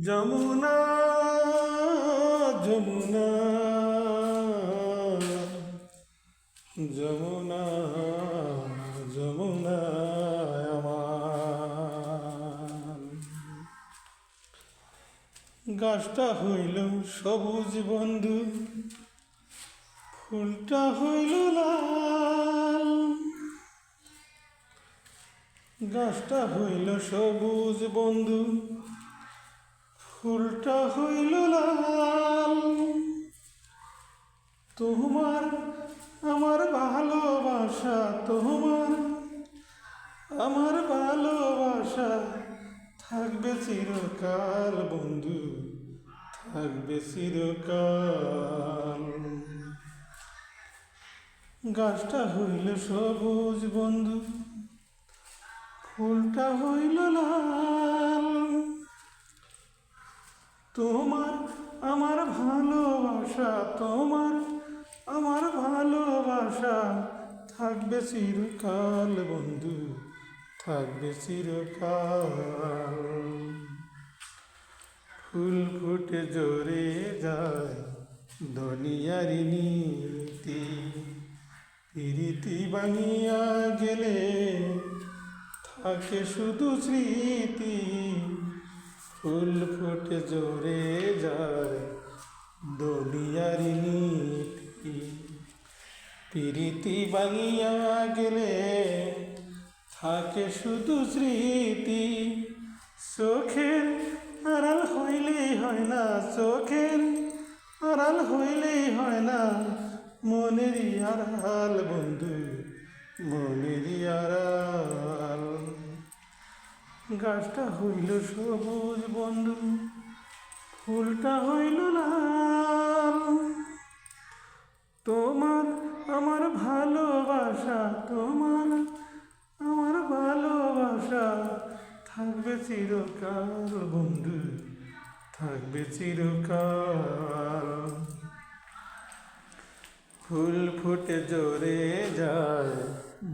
যমুনা যমুনা যমুনা যমুনা আমার গাছটা হইল সবুজ বন্ধু, ফুলটা হইল লাল। গাছটা হইল সবুজ বন্ধু, ফুলটা হইল লাল। তোমার আমার ভালোবাসা, তোমার আমার ভালোবাসা থাকবে চিরকাল বন্ধু, থাকবে চিরকাল। গাছটা হইল সবুজ বন্ধু, ফুলটা হইল লাল। তোমার আমার ভালোবাসা, তোমার আমার ভালোবাসা থাকবে চিরকাল বন্ধু, থাকবে চিরকাল। ফুল ফুটে জোরে যায় দুনিয়ারি নীতি, প্রীতি ভাঙিয়া গেলে থাকে শুধু স্মৃতি। ফুল ফুটে জোরে যায় দুনিয়ারি নীতি, প্রীতি ভাঙিয়া গেলে থাকে শুধু স্মৃতি। চোখের আড়াল হইলেই হয় না, চোখের আড়াল হইলেই হয় না মনেরই আড়াল বন্ধু, মনেরই আড়াল। গাছটা হইল সবুজ বন্ধু, ফুলটা হইল লাল। তোমার আমার ভালোবাসা, তোমার আমার ভালোবাসা থাকবে চিরকাল বন্ধু, থাকবে চিরকাল। ফুল ফুটে জোরে যায়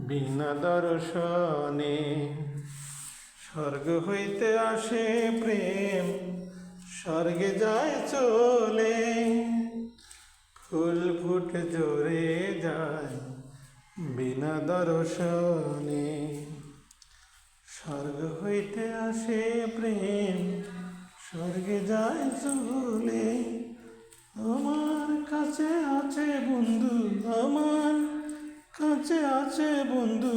বিনা দর্শনে, স্বর্গ হইতে আসে প্রেম স্বর্গে যায় চলে। ফুল ফুটে জোরে যায় বিনা দর্শনে, স্বর্গ হইতে আসে প্রেম স্বর্গে যায় চলে। আমার কাছে আছে বন্ধু, আমার কাছে আছে বন্ধু।